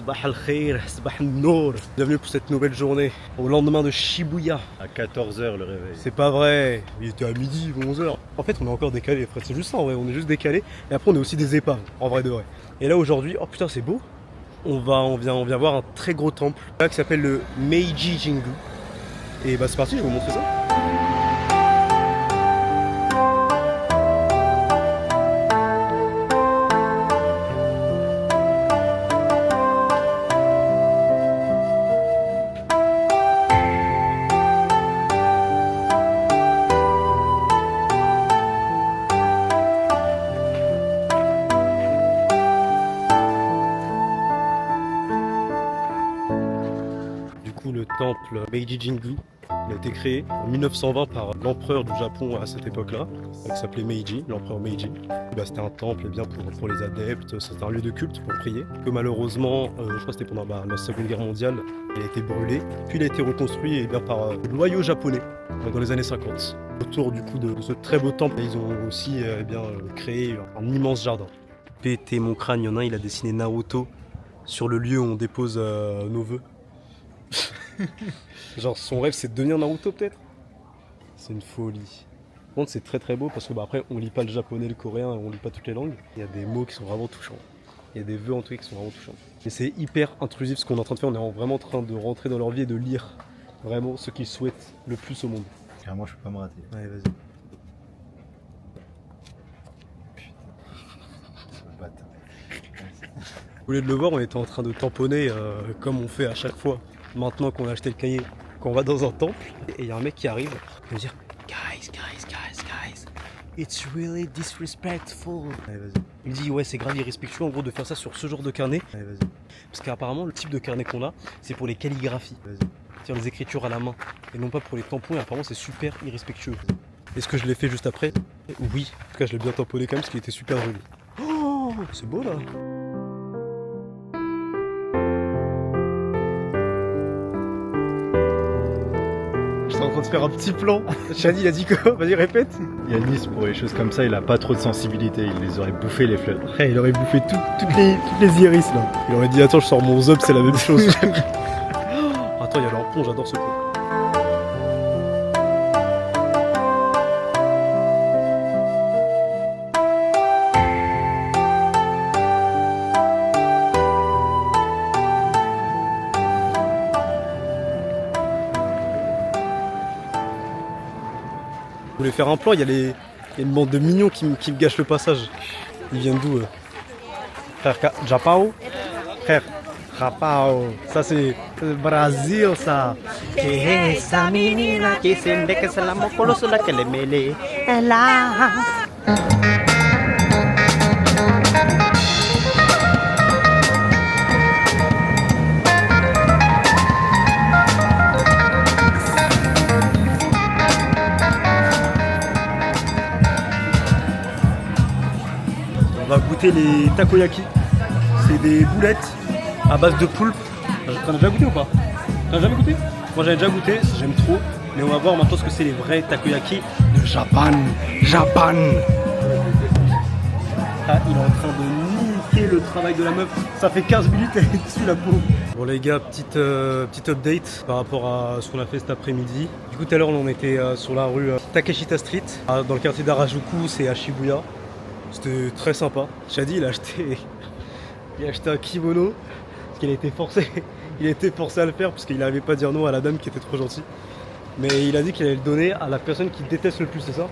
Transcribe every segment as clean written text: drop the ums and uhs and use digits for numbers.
Sabah al-Khair, Sabah al-Nour. Bienvenue pour cette nouvelle journée, au lendemain de Shibuya. À 14h le réveil. C'est pas vrai, il était à midi ou 11h. En fait, on est encore décalé, frère, c'est juste ça en vrai, on est juste décalé. Et après, on est aussi des épaves, en vrai de vrai. Et là aujourd'hui, oh putain, c'est beau. On vient voir un très gros temple là qui s'appelle le Meiji Jingu. Et bah c'est parti, je vais vous montrer ça. Le temple Meiji Jingu, il a été créé en 1920 par l'empereur du Japon à cette époque-là, qui s'appelait Meiji, l'empereur Meiji. C'était un temple bien pour les adeptes, c'était un lieu de culte pour prier. Que malheureusement, je crois que c'était pendant la Seconde Guerre mondiale, il a été brûlé, puis il a été reconstruit par le loyaux japonais dans les années 50. Autour du coup de ce très beau temple, ils ont aussi créé un immense jardin. Pété mon crâne, il y en a un, il a dessiné Naruto sur le lieu où on dépose nos vœux. Genre son rêve c'est de devenir Naruto peut-être. C'est une folie. Par contre c'est très très beau parce que après on lit pas le japonais, le coréen, on lit pas toutes les langues. Il y a des mots qui sont vraiment touchants. Il y a des vœux en tout cas qui sont vraiment touchants. Et c'est hyper intrusif ce qu'on est en train de faire. On est vraiment en train de rentrer dans leur vie et de lire vraiment ce qu'ils souhaitent le plus au monde. Ah, moi je peux pas me rater. Allez vas-y. Au lieu de le voir, on était en train de tamponner comme on fait à chaque fois. Maintenant qu'on a acheté le cahier, qu'on va dans un temple, et il y a un mec qui arrive, il va dire guys, it's really disrespectful. Allez, vas-y. Il dit ouais c'est grave irrespectueux en gros de faire ça sur ce genre de carnet. Allez, vas-y. Parce qu'apparemment le type de carnet qu'on a, c'est pour les calligraphies. Vas-y. C'est-à-dire les écritures à la main, et non pas pour les tampons, et apparemment c'est super irrespectueux. Est-ce que je l'ai fait juste après? Oui. En tout cas je l'ai bien tamponné quand même parce qu'il était super joli. Oh, c'est beau là. En train de faire un petit plan. Shadi il a dit quoi? Vas-y répète. Yanis pour les choses comme ça il a pas trop de sensibilité, il les aurait bouffé les fleurs. Après il aurait bouffé toutes les iris là. Il aurait dit attends je sors mon zob c'est la même chose. Attends il y a leur pont, j'adore ce pont. Je voulais faire un plan, il y a une bande de mignons qui me gâchent le passage. Ils viennent d'où Frère Japao. Frère Japao. Ça c'est Brésil ça. Essa menina que sente que se la mocoloso la que le mele. On va goûter les takoyaki. C'est des boulettes à base de poulpe. T'en as déjà goûté ou pas? T'en as jamais goûté? Moi j'avais déjà goûté, j'aime trop. Mais on va voir maintenant ce que c'est les vrais takoyaki de Japan. Japan. Ah, il est en train de niquer le travail de la meuf. Ça fait 15 minutes elle est dessus la peau. Bon les gars, petite update par rapport à ce qu'on a fait cet après-midi. Du coup tout à l'heure on était sur la rue Takeshita Street. Dans le quartier d'Harajuku, c'est à Shibuya. C'était très sympa. Shadi il a acheté un kimono parce qu'il a été forcé. Il a été forcé à le faire parce qu'il n'arrivait pas à dire non à la dame qui était trop gentille. Mais il a dit qu'il allait le donner à la personne qu'il déteste le plus, c'est ça?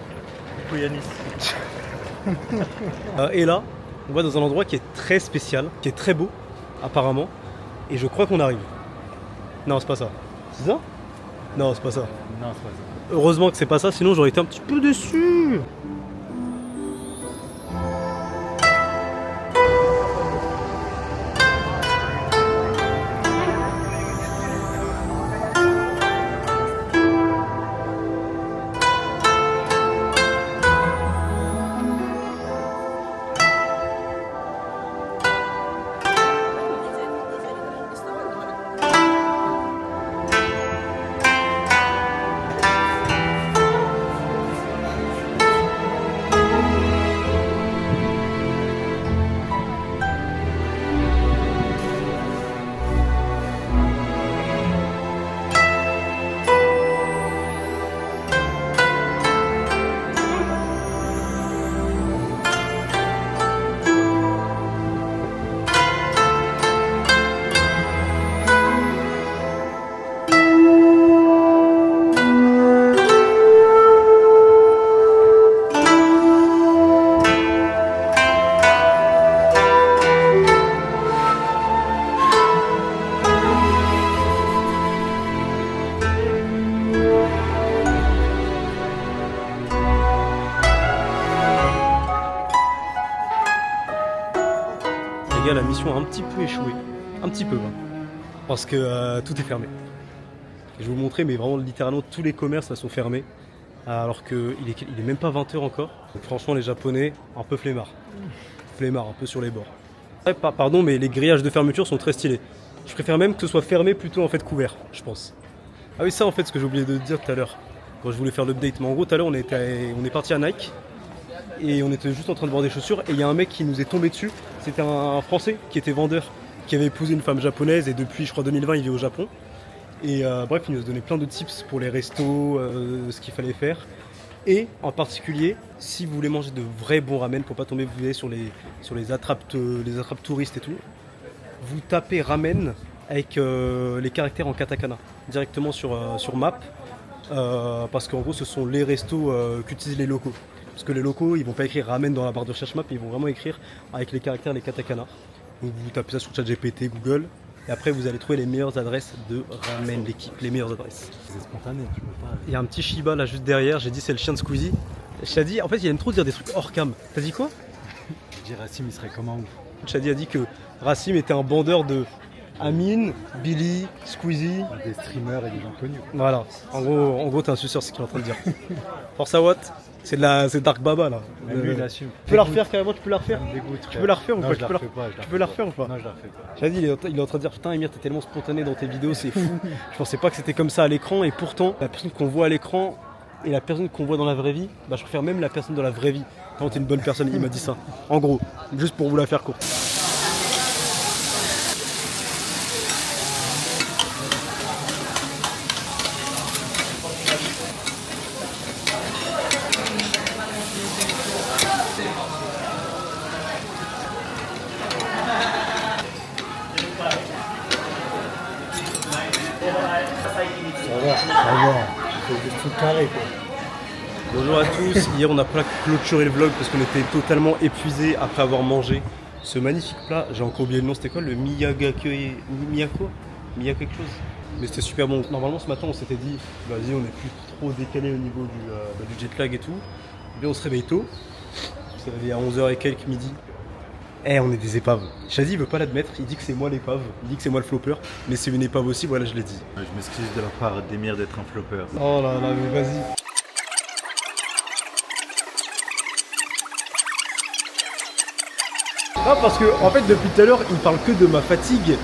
Oui Yanis. Et là, on va dans un endroit qui est très spécial, qui est très beau apparemment. Et je crois qu'on arrive. Non c'est pas ça. C'est ça? Non c'est pas ça. Non c'est pas ça. Heureusement que c'est pas ça, sinon j'aurais été un petit peu déçu. mission a un petit peu échoué. Un petit peu, hein. Parce que tout est fermé. Je vais vous montrer, mais vraiment littéralement tous les commerces là, sont fermés. Alors qu'il est même pas 20h encore. Donc, franchement, les Japonais, un peu flemmards. Flemmards, un peu sur les bords. Ouais, pardon, mais les grillages de fermeture sont très stylés. Je préfère même que ce soit fermé plutôt en fait couvert, je pense. Ah oui, ça en fait, ce que j'ai oublié de dire tout à l'heure, quand je voulais faire l'update. Mais en gros, tout à l'heure, on est parti à Nike. Et on était juste en train de voir des chaussures. Et il y a un mec qui nous est tombé dessus. C'était un Français qui était vendeur, qui avait épousé une femme japonaise. Et depuis, je crois, 2020, il vit au Japon. Et bref, il nous a donné plein de tips pour les restos, ce qu'il fallait faire. Et en particulier, si vous voulez manger de vrais bons ramen, pour pas tomber vous voyez, sur les attrapes touristes et tout, vous tapez ramen avec les caractères en katakana directement sur Map, parce qu'en gros, ce sont les restos qu'utilisent les locaux. Parce que les locaux, ils vont pas écrire ramen dans la barre de recherche Map, ils vont vraiment écrire avec les caractères, les katakana. Donc vous tapez ça sur ChatGPT, Google. Et après, vous allez trouver les meilleures adresses de ramen, l'équipe, les meilleures adresses. C'est spontané, tu peux pas. Il y a un petit Shiba là juste derrière, j'ai dit c'est le chien de Squeezie. Shadi, en fait, il aime trop dire des trucs hors cam. T'as dit quoi? Je dis Racim, il serait comment? Shadi a dit que Racim était un bandeur de Amine, Billy, Squeezie. Des streamers et des gens connus. Voilà, en gros t'es un suceur, c'est ce qu'il est en train de dire. Force à Watt, c'est Dark Baba là. Même lui, il assume. Tu peux la refaire carrément, tu peux la refaire? Tu peux la refaire ou pas? Tu peux la refaire ou pas? Non, je la refais pas. Shadi, il est en train de dire putain Emir, t'es tellement spontané dans tes vidéos, c'est fou. Je pensais pas que c'était comme ça à l'écran et pourtant la personne qu'on voit à l'écran et la personne qu'on voit dans la vraie vie, bah je préfère même la personne dans la vraie vie. Quand t'es une bonne personne, il m'a dit ça. En gros, juste pour vous la faire courte. Ça va. Il faut des trucs carrés quoi. Bonjour à tous, hier on a pas clôturé le vlog parce qu'on était totalement épuisés après avoir mangé ce magnifique plat. J'ai encore oublié le nom, c'était quoi? Le Miyako quelque chose. Mais c'était super bon. Normalement ce matin on s'était dit, vas-y on est plus trop décalé au niveau du jet lag et tout. Et bien on se réveille tôt, on s'est réveillé à 11h et quelques midi. On est des épaves. Shadi veut pas l'admettre, il dit que c'est moi l'épave, il dit que c'est moi le flopper, mais c'est une épave aussi, voilà je l'ai dit. Je m'excuse de la part d'Emir d'être un flopper. Oh là là, mais vas-y. Ah parce que en fait depuis tout à l'heure il parle que de ma fatigue,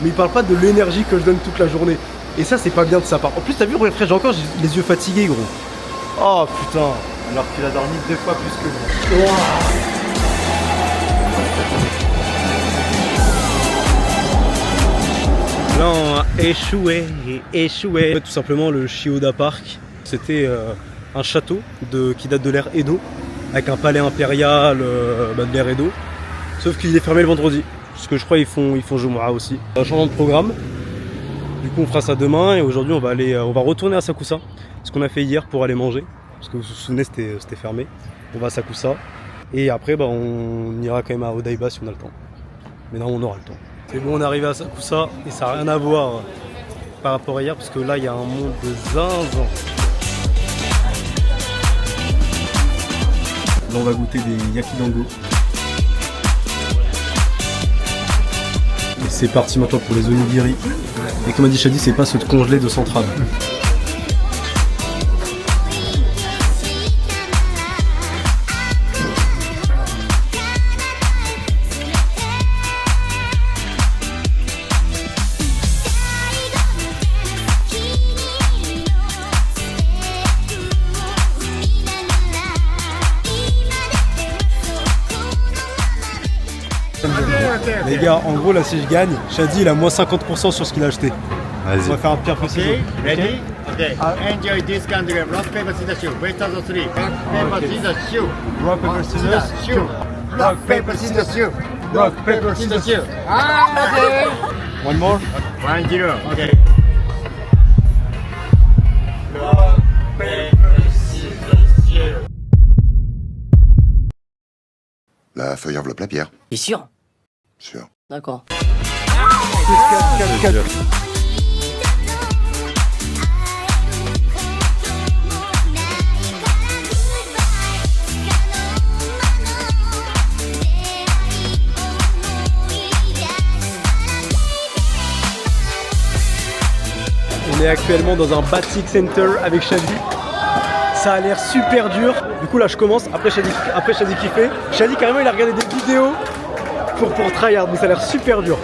mais il parle pas de l'énergie que je donne toute la journée. Et ça c'est pas bien de sa part. En plus t'as vu frère, j'ai encore les yeux fatigués gros. Oh putain. Alors qu'il a dormi 2 fois plus que moi. Wow. Là on a échoué. Tout simplement le Chiyoda Park, c'était un château qui date de l'ère Edo, avec un palais impérial de l'ère Edo. Sauf qu'il est fermé le vendredi, parce que je crois qu'ils font Jumu'ah aussi. Changement de programme, du coup on fera ça demain et aujourd'hui on va retourner à Sakusa, ce qu'on a fait hier pour aller manger, parce que vous vous souvenez c'était fermé. On va à Sakusa et après on ira quand même à Odaiba si on a le temps. Mais non, on aura le temps. C'est bon, on est arrivé à Sakusa et ça n'a rien à voir par rapport à hier, parce que là il y a un monde de zinzin. Là on va goûter des yakidango. Et c'est parti maintenant pour les onigiri. Et comme a dit Shadi, c'est pas ceux de congelés de Centrale. Les gars, en gros là si je gagne, Shadi il a moins 50% sur ce qu'il a acheté. On va faire un pierre feuille ciseaux. Ready? Okay. Enjoy this kind of rock, paper, scissors, shoot. Wait till the three. Rock, paper, scissors, shoot. Rock, paper, scissors, shoot. Rock, paper, scissors, shoot. Rock, paper, scissors, shoot. Ah, okay. One more. 1-0. Okay. La feuille enveloppe la pierre. T'es sûr? Sûr. D'accord. 4. est actuellement dans un Batik Center avec Shadi. Ça a l'air super dur. Du coup là je commence, après Shadi kiffé. Shadi carrément il a regardé des vidéos pour tryhard, mais ça a l'air super dur.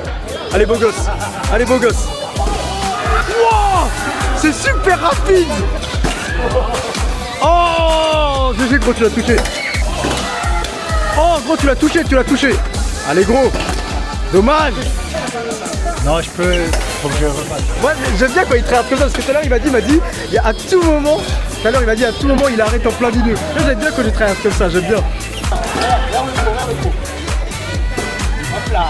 Allez beau gosse, allez beau gosse. Wow, c'est super rapide. Oh GG gros, tu l'as touché. Oh gros, tu l'as touché. Allez gros, dommage. Non, je peux. Faut que je refasse. Moi j'aime bien quand il tryhard comme ça, parce que tout à l'heure il m'a dit, à tout moment, il arrête en plein milieu. Moi j'aime bien quand je tryhard comme ça, j'aime bien. Hop là.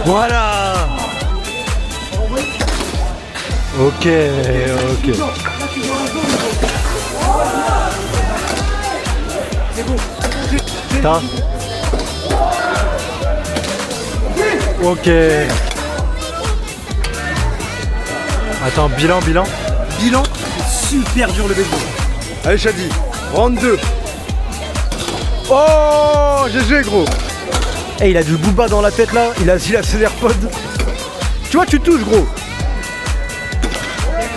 Voilà. Ok. Putain. Ok. Attends, bilan. Bilan, super dur le baseball. Allez Shadi, round 2. Oh GG gros. Eh il a du booba dans la tête là, il a ses AirPods. Tu vois, tu touches gros.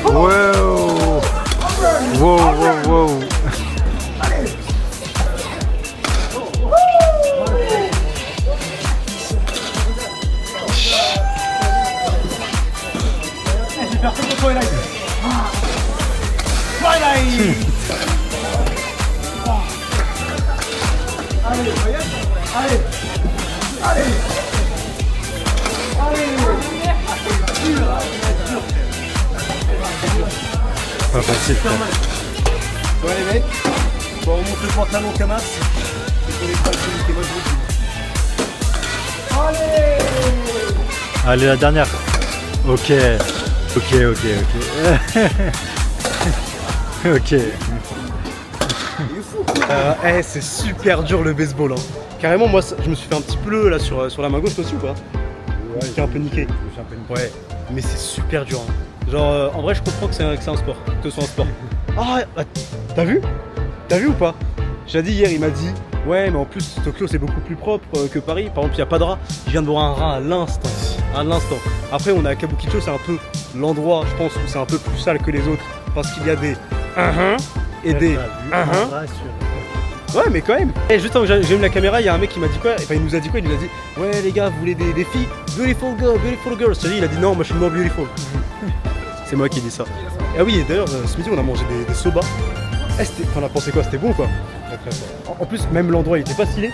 Wow. Pas facile. Ouais les mecs, bon, on monte le pantalon Kamas. Allez, la dernière. Ok. Ok. C'est super dur le baseball hein. Carrément moi je me suis fait un petit bleu là sur la main gauche aussi ou pas? Ouais, j'étais un peu niqué. Ouais, mais c'est super dur hein. Genre en vrai je comprends que c'est un sport, que ce soit un sport. Ah t'as vu ou pas? J'ai dit hier, il m'a dit ouais mais en plus Tokyo c'est beaucoup plus propre que Paris. Par exemple il n'y a pas de rat. Je viens de voir un rat à l'instant. Après on est à Kabukicho, c'est un peu l'endroit je pense où c'est un peu plus sale que les autres. Parce qu'il y a des et des ouais mais quand même. Et juste avant que j'ai mis la caméra, il y a un mec qui m'a dit quoi? Enfin il nous a dit quoi? Il nous a dit ouais les gars vous voulez des filles? Beautiful girls. Il a dit non moi je suis more beautiful. C'est moi qui dis ça. Ah oui et d'ailleurs ce midi on a mangé des soba. T'en as pensé quoi? C'était bon ou quoi? Très fort. En plus même l'endroit il était pas stylé.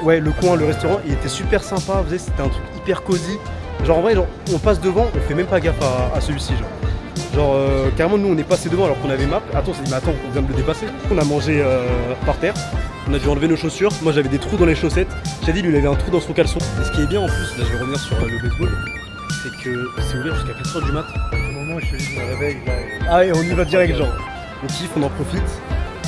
Ouais le coin, le restaurant il était super sympa. C'était un truc hyper cosy. Genre en vrai on passe devant, on fait même pas gaffe à celui-ci genre carrément nous on est passé devant alors qu'on avait map. Attends on s'est dit mais attends on vient de le dépasser. On a mangé par terre. On a dû enlever nos chaussures. Moi j'avais des trous dans les chaussettes. J'ai dit lui il avait un trou dans son caleçon. Et ce qui est bien en plus, là je vais revenir sur le baseball, c'est que c'est ouvert jusqu'à 4h du mat. Au moment où je me réveille là. Ah ouais on y va direct genre. On kiffe, on en profite.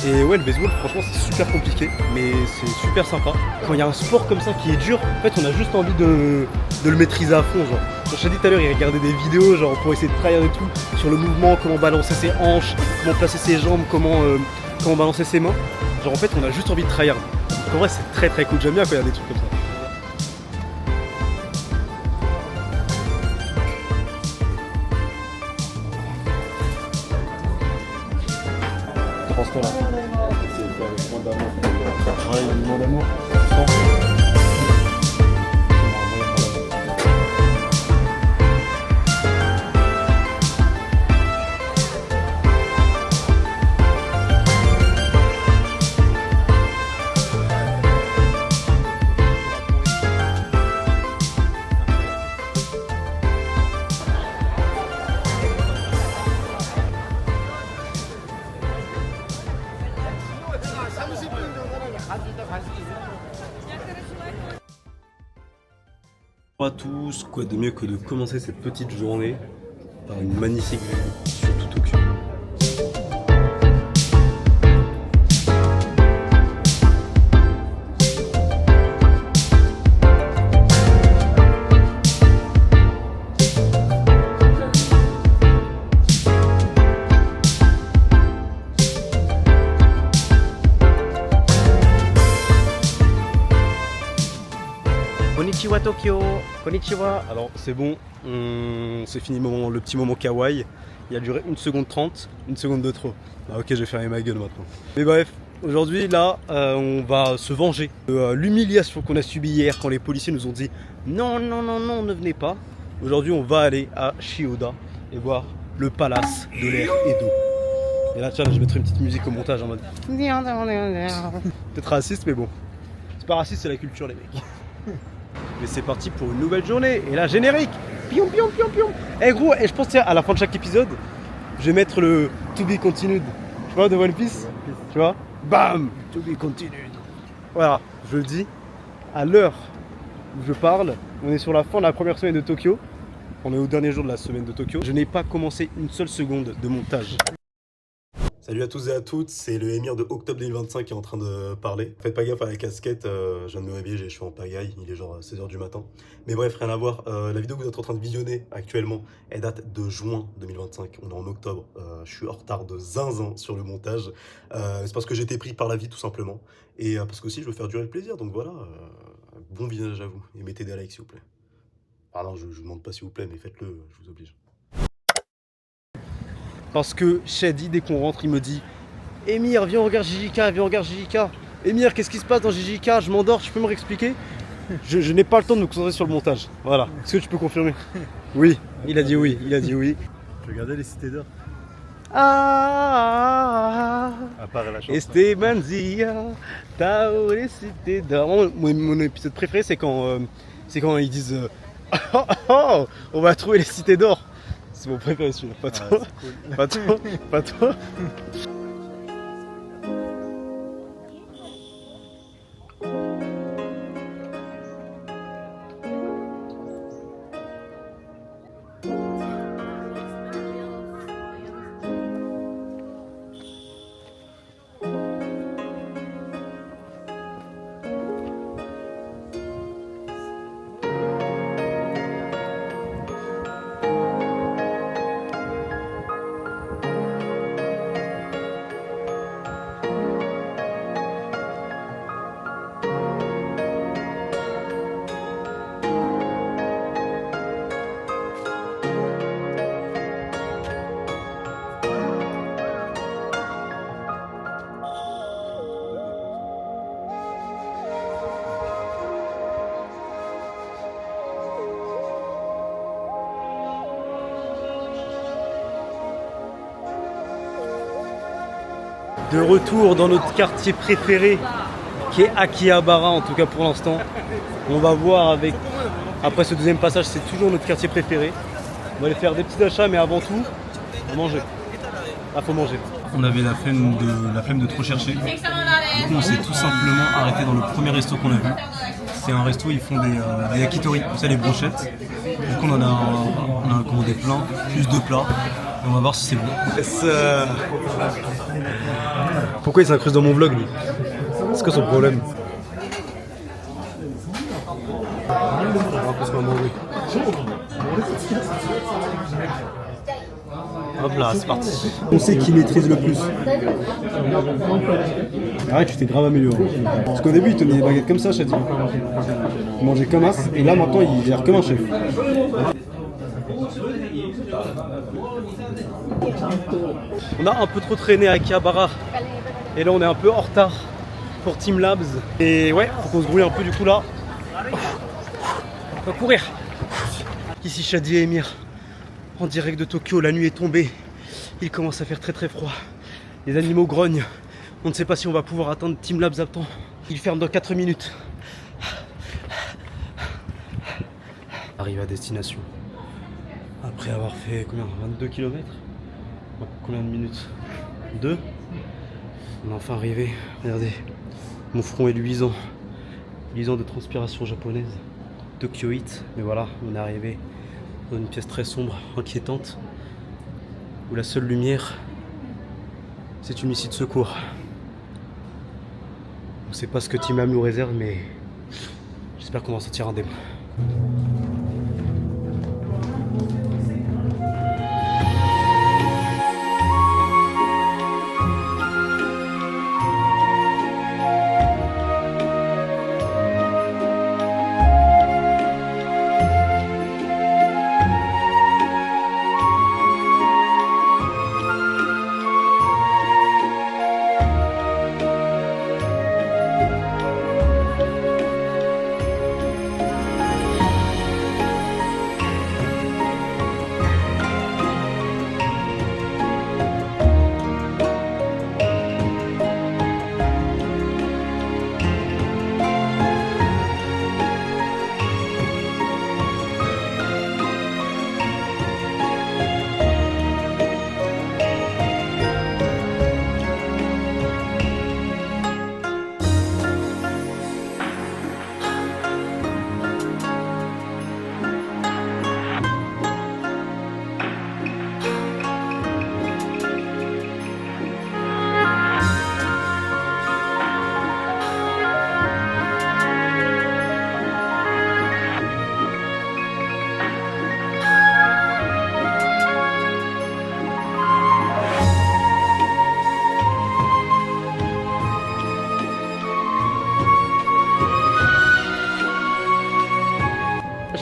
Et ouais le baseball franchement c'est super compliqué mais c'est super sympa. Quand il y a un sport comme ça qui est dur, en fait on a juste envie de le maîtriser à fond genre. Je t'ai dit tout à l'heure il regardait des vidéos genre pour essayer de tryhard et tout sur le mouvement, comment balancer ses hanches, comment placer ses jambes, comment balancer ses mains. Genre en fait on a juste envie de tryhard. Donc en vrai c'est très très cool, j'aime bien quand il y a des trucs comme ça. T'en penses quoi là? C'est avec moins d'amour. Ouais, il y a moins d'amour. Bonjour à tous, quoi de mieux que de commencer cette petite journée par une magnifique vue sur tout Tokyo. Konnichiwa Tokyo. Konnichiwa. Alors c'est bon, c'est fini le petit moment kawaii. Il a duré 1 seconde 30, 1 seconde de trop. Ah, ok, je vais fermer ma gueule maintenant. Mais bref, aujourd'hui là, on va se venger de l'humiliation qu'on a subie hier quand les policiers nous ont dit non, ne venez pas. Aujourd'hui, on va aller à Chiyoda et voir le palace de l'air et d'eau. Et là, tiens, je mettrai une petite musique au montage en mode peut-être raciste, mais bon. C'est pas raciste, c'est la culture, les mecs. Mais c'est parti pour une nouvelle journée. Et là, générique. Pion, pion, pion, pion. Eh gros, et je pense à la fin de chaque épisode, je vais mettre le To Be Continued. Tu vois, de One Piece. Tu vois, bam, To Be Continued. Voilà, je le dis. À l'heure où je parle, on est sur la fin de la première semaine de Tokyo. On est au dernier jour de la semaine de Tokyo. Je n'ai pas commencé une seule seconde de montage. Salut à tous et à toutes, c'est le Émir de octobre 2025 qui est en train de parler. Faites pas gaffe à la casquette, je viens de me réveiller, je suis en pagaille, il est genre 16h du matin. Mais bref, rien à voir, la vidéo que vous êtes en train de visionner actuellement, elle date de juin 2025, on est en octobre, je suis en retard de zinzin sur le montage. C'est parce que j'ai été pris par la vie tout simplement, et parce que aussi je veux faire durer le plaisir, donc voilà, bon visionnage à vous, et mettez des likes s'il vous plaît. Pardon, je vous demande pas s'il vous plaît, mais faites-le, je vous oblige. Parce que Shady, dès qu'on rentre, il me dit Émir, viens, on regarde JJK, viens, on regarde JJK. Émir, qu'est-ce qui se passe dans JJK? Je m'endors, tu peux me réexpliquer? Je n'ai pas le temps de me concentrer sur le montage. Voilà. Est-ce que tu peux confirmer? Oui, il a dit oui, il a dit oui. Tu regardais les cités d'or? Ah, À part la chanson. Esteban Zia, Tao, les cités d'or. Mon épisode préféré, c'est quand ils disent on va trouver les cités d'or. C'est mon préféré celui-là, pas toi, cool. pas toi, pas toi. De retour dans notre quartier préféré, qui est Akihabara, en tout cas pour l'instant. On va voir après ce deuxième passage, c'est toujours notre quartier préféré. On va aller faire des petits achats, mais avant tout, on va manger. Là, faut manger. On avait la flemme de trop chercher. Du coup, on s'est tout simplement arrêté dans le premier resto qu'on a vu. C'est un resto, ils font des yakitori, vous savez, les brochettes. Du coup, on a commandé plein, plus de plats. Et on va voir si c'est bon. Pourquoi il s'incruste dans mon vlog, lui? C'est quoi son problème? Hop là, c'est parti. On sait qui maîtrise le plus. Arrête, tu t'es grave amélioré. Parce qu'au début, il tenait des baguettes comme ça, Shady. Il mangeait comme as, et là maintenant, il gère comme un chef. On a un peu trop traîné à Akihabara. Et là, on est un peu en retard pour Team Labs. Et ouais, faut qu'on se grouille un peu du coup là. On va courir. Ici Shady et Émir, en direct de Tokyo, la nuit est tombée. Il commence à faire très très froid. Les animaux grognent. On ne sait pas si on va pouvoir atteindre Team Labs à temps. Il ferme dans 4 minutes. Arrive à destination. Après avoir fait combien? 22 km? Combien de minutes? 2? On est enfin arrivé. Regardez, mon front est luisant. Luisant de transpiration japonaise. Tokyo Heat. Mais voilà, on est arrivé dans une pièce très sombre, inquiétante, où la seule lumière, c'est une issue de secours. On ne sait pas ce que Team Lab nous réserve, mais j'espère qu'on va en sortir indemne.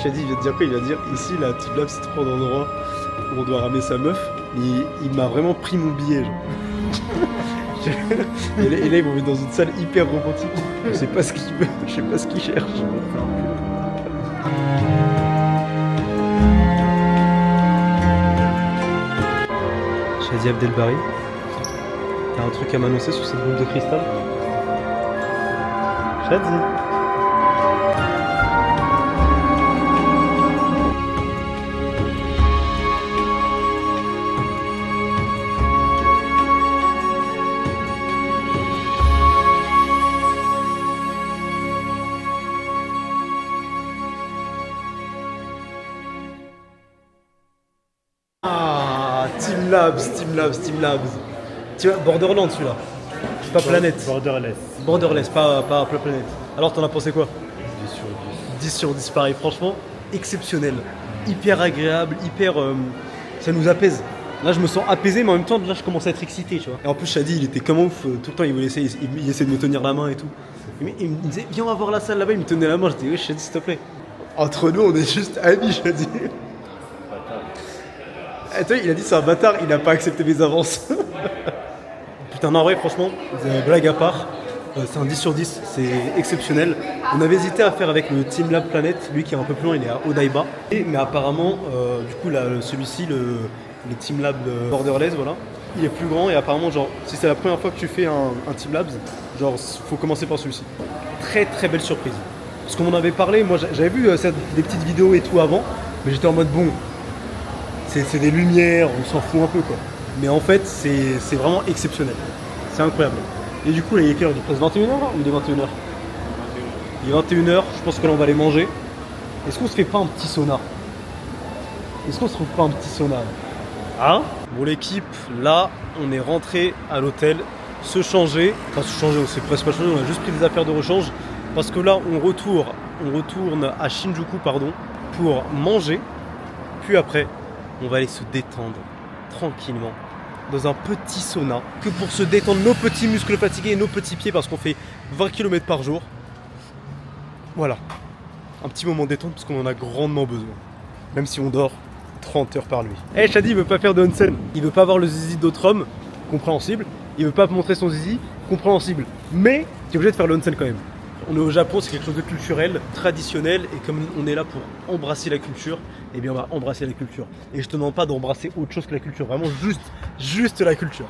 Shadi, il vient de dire quoi? Il va dire ici, la Team Lab, c'est trop d'endroits où on doit ramener sa meuf. Il m'a vraiment pris mon billet, genre. Et là, ils vont mettre dans une salle hyper romantique. Je sais pas ce qu'il veut, je sais pas ce qu'il cherche. Shadi Abdelbari, t'as un truc à m'annoncer sur cette boule de cristal? Shadi. Team Labs, Team Labs, Team Labs. Tu vois, Borderlands celui-là. Pas Planète. Borderless, pas Planète. Alors t'en as pensé quoi? 10 sur 10. 10 sur 10 pareil, franchement, exceptionnel. Hyper agréable, hyper... ça nous apaise. Là je me sens apaisé mais en même temps là je commence à être excité, tu vois. Et en plus Shadi il était comme ouf, tout le temps il voulait essayer, il essayait de me tenir la main et tout. Il me disait viens on va voir la salle là-bas, il me tenait la main, j'étais oui Shadi s'il te plaît. Entre nous on est juste amis Shadi. Attends, il a dit c'est un bâtard, il n'a pas accepté mes avances. Putain, non, en vrai, franchement, blague à part, c'est un 10 sur 10, c'est exceptionnel. On avait hésité à faire avec le Team Lab Planet, lui qui est un peu plus loin, il est à Odaiba. Mais apparemment, du coup, là, celui-ci, le Team Lab Borderless, voilà, il est plus grand et apparemment, genre, si c'est la première fois que tu fais un Team Labs, genre, faut commencer par celui-ci. Très très belle surprise. Parce qu'on en avait parlé, moi j'avais vu des petites vidéos et tout avant, mais j'étais en mode bon. C'est des lumières, on s'en fout un peu quoi. Mais en fait, c'est vraiment exceptionnel. C'est incroyable. Et du coup, là, il est quelle heure? Il est presque 21h ou il est 21h? Il est 21h, je pense que là, on va aller manger. Est-ce qu'on se fait pas un petit sauna? Est-ce qu'on se trouve pas un petit sauna? Hein? Bon, l'équipe, là, on est rentré à l'hôtel, se changer. Enfin, se changer, on s'est presque pas changé, on a juste pris des affaires de rechange. Parce que là, on retourne à Shinjuku, pardon, pour manger. Puis après, on va aller se détendre tranquillement dans un petit sauna que pour se détendre nos petits muscles fatigués et nos petits pieds parce qu'on fait 20 km par jour. Voilà, un petit moment détente parce qu'on en a grandement besoin. Même si on dort 30 heures par nuit. Eh Shadi il veut pas faire de onsen, il veut pas voir le zizi d'autres hommes, compréhensible. Il veut pas montrer son zizi, compréhensible. Mais tu es obligé de faire le onsen quand même. On est au Japon, c'est quelque chose de culturel, traditionnel, et comme on est là pour embrasser la culture, eh bien on va embrasser la culture. Et je te demande pas d'embrasser autre chose que la culture, vraiment juste la culture.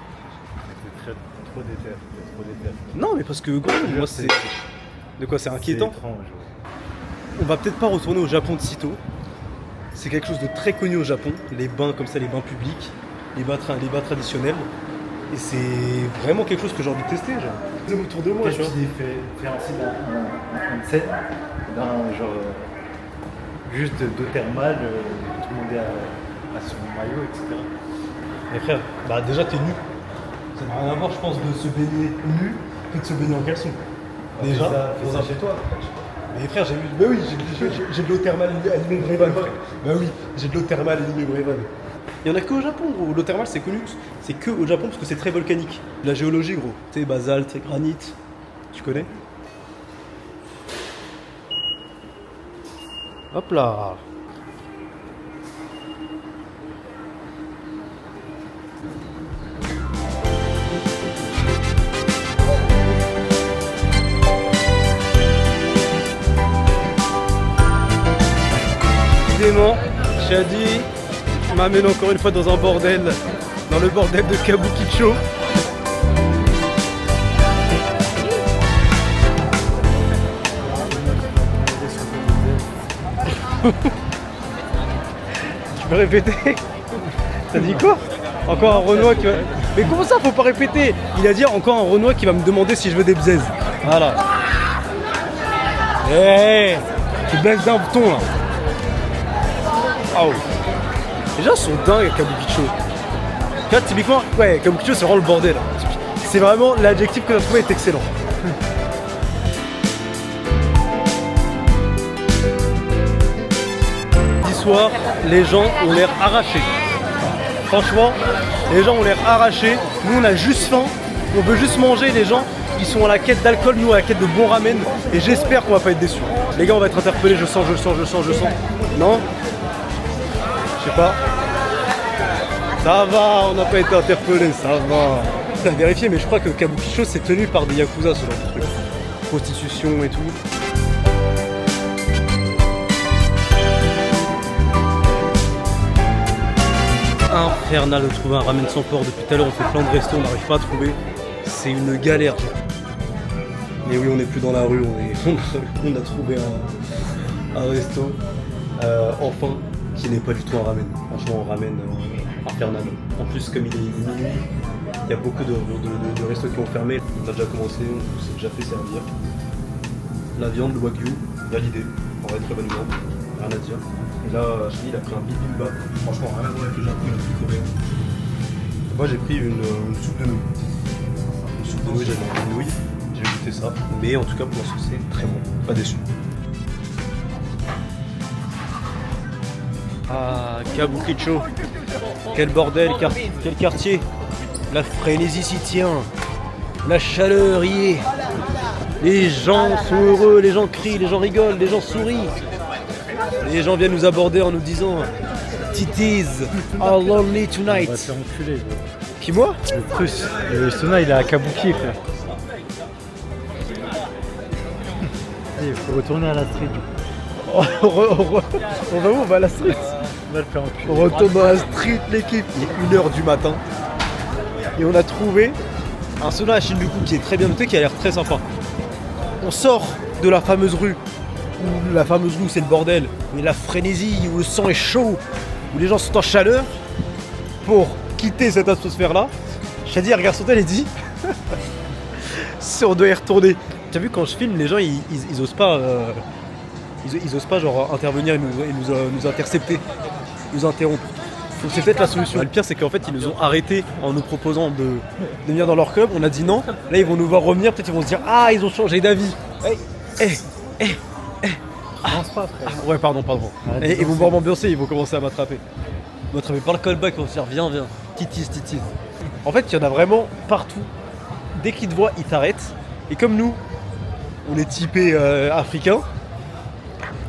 C'est trop déter. Non mais parce que gros, moi c'est... De quoi c'est inquiétant? C'est étrange. On va peut-être pas retourner au Japon de sitôt. C'est quelque chose de très connu au Japon, les bains comme ça, les bains publics, les bains traditionnels. Et c'est vraiment quelque chose que j'ai envie de tester, genre. Autour de moi, Qu'est-ce tu vois. qui fait ainsi un set d'un genre juste d'eau thermale, tout le monde est à son maillot, etc. Mais frère, bah déjà t'es nu. Ça n'a rien à voir, je pense, de se baigner nu que de se baigner en caleçon. Déjà, fais ça chez toi. Mais frère, j'ai vu. Bah oui, j'ai de l'eau thermale à Limay-Brévannes, frère. Bah oui, j'ai de l'eau thermale à Limay-Brévannes. Il y en a que au Japon, gros. L'eau thermale, c'est connu. C'est que au Japon parce que c'est très volcanique. La géologie, gros. Tu sais, basalte, granit. Tu connais? Hop là. Décidément, Shadi m'amène encore une fois dans un bordel, dans le bordel de Kabukicho. Tu peux répéter? T'as dit quoi? Encore un Renoir qui va... Mais comment ça, faut pas répéter? Il a dit encore un Renoir qui va me demander si je veux des bzaises. Voilà. Hé, tu baisses d'un bouton là. Oh. Les gens sont dingues à Kabukicho. Là, typiquement, ouais, Kabukicho c'est vraiment le bordel. C'est vraiment l'adjectif que j'ai trouvé est excellent. Soir, les gens ont l'air arrachés. Franchement, les gens ont l'air arrachés. Nous, on a juste faim. On veut juste manger. Les gens, ils sont à la quête d'alcool. Nous, à la quête de bon ramen. Et j'espère qu'on va pas être déçus. Les gars, on va être interpellés. Je sens. Non? Je sais pas. Ça va, on n'a pas été interpellé, ça va. T'as vérifié, mais je crois que Kabukicho c'est tenu par des yakuza ce genre de truc. Prostitution et tout. Infernal de trouver un ramen sans porc. Depuis tout à l'heure on fait plein de restos, on n'arrive pas à trouver. C'est une galère. Mais oui, on n'est plus dans la rue, on a trouvé un resto, enfin, qui n'est pas du tout un ramen. Franchement, un ramen infernal. En plus, comme il est minuit, il y a beaucoup de restos qui ont fermé. On a déjà commencé, on s'est déjà fait servir. La viande, le wagyu, validé. En vrai, très bonne viande, rien à dire. Et là, il a pris un bibimbap. Franchement, rien à voir avec le Japon, il a pris coréen. Moi, j'ai pris une soupe de nouilles. Une soupe de nouilles, j'avais mangé une nouille. J'ai goûté ça, mais en tout cas pour l'instant c'est très bon, pas déçu. Ah, Kabukicho, quel bordel, quel quartier. La frénésie s'y tient, la chaleur y est. Les gens sont heureux, les gens crient, les gens rigolent, les gens sourient. Les gens viennent nous aborder en nous disant Titties are lonely tonight. On va se faire enculer, gros. Qui, moi? Le Prusse. Le Sona, il est à Kabuki, frère. Il faut retourner à la street. On va où? On va à la street. On va le faire enculer. On retourne dans la street, l'équipe. Il est 1h du matin. Et on a trouvé un sauna à Shinjuku qui est très bien noté, qui a l'air très sympa. On sort de la fameuse rue, où la fameuse rue c'est le bordel, où il y a la frénésie, où le sang est chaud, où les gens sont en chaleur, pour quitter cette atmosphère-là. Shadi regarde son tel et dit si on doit y retourner. T'as vu quand je filme, les gens ils osent pas ils osent pas genre intervenir et nous intercepter, nous interrompre. Donc c'est peut-être la solution. Le pire c'est qu'en fait ils nous ont arrêtés en nous proposant de venir dans leur club. On a dit non. Là ils vont nous voir revenir, peut-être ils vont se dire ah ils ont changé d'avis. Avance pas, frère. Ah, ouais pardon. Arrête Et de ils vont danser. voir m'ambiancer, ils vont commencer à m'attraper. M'attraper par le callback, ils vont se dire viens. Titis. En fait il y en a vraiment partout. Dès qu'ils te voient, ils t'arrêtent. Et comme nous, on est typés africains,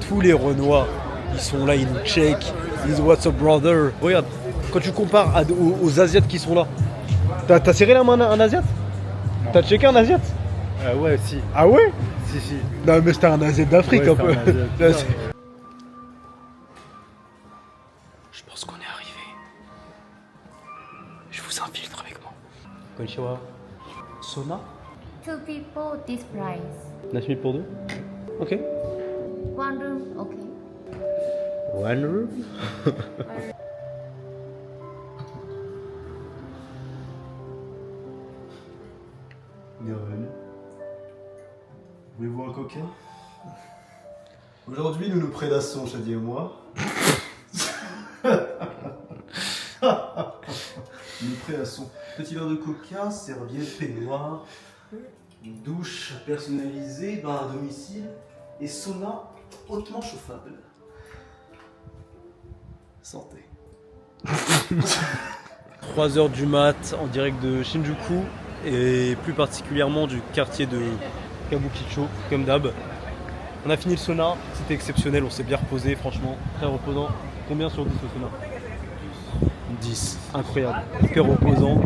tous les Renois, ils sont là, ils nous checkent, ils disent what's up brother. Regarde, quand tu compares aux Asiates qui sont là, t'as serré la main à un Asiate? T'as checké un Asiate? Ouais, si. Ah ouais? Si. Non mais c'était un Asiate d'Afrique Ouais, un peu. c'est un Asiate. Là, c'est- Je pense qu'on est arrivé. Je vous infiltre avec moi. Konnichiwa. Sona? 2 people this price. 9 000 pour deux? Ok. 1 room, okay. One room? Bienvenue. Voulez-vous un coquin? Aujourd'hui, nous nous prélassons, Shadi et moi. Nous prélassons. Petit verre de coca, serviette, peignoir, une douche personnalisée, bain à domicile et sauna hautement chauffable. Santé. 3h du mat en direct de Shinjuku et plus particulièrement du quartier de Kabukicho, comme d'hab. On a fini le sauna, c'était exceptionnel, on s'est bien reposé, franchement, très reposant. Combien sur 10 le sauna? 10, incroyable, hyper reposant.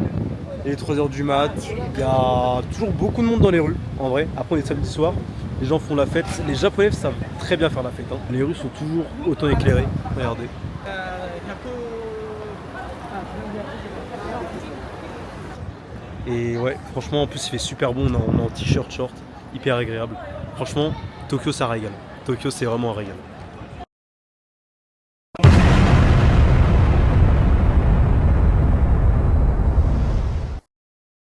Il est 3h du mat, il y a toujours beaucoup de monde dans les rues, en vrai. Après on est samedi soir, les gens font la fête. Les Japonais savent très bien faire la fête, hein. Les rues sont toujours autant éclairées, regardez. Et ouais, franchement en plus il fait super bon, on est en t-shirt, short, hyper agréable. Franchement, Tokyo ça régale. Tokyo c'est vraiment un régal.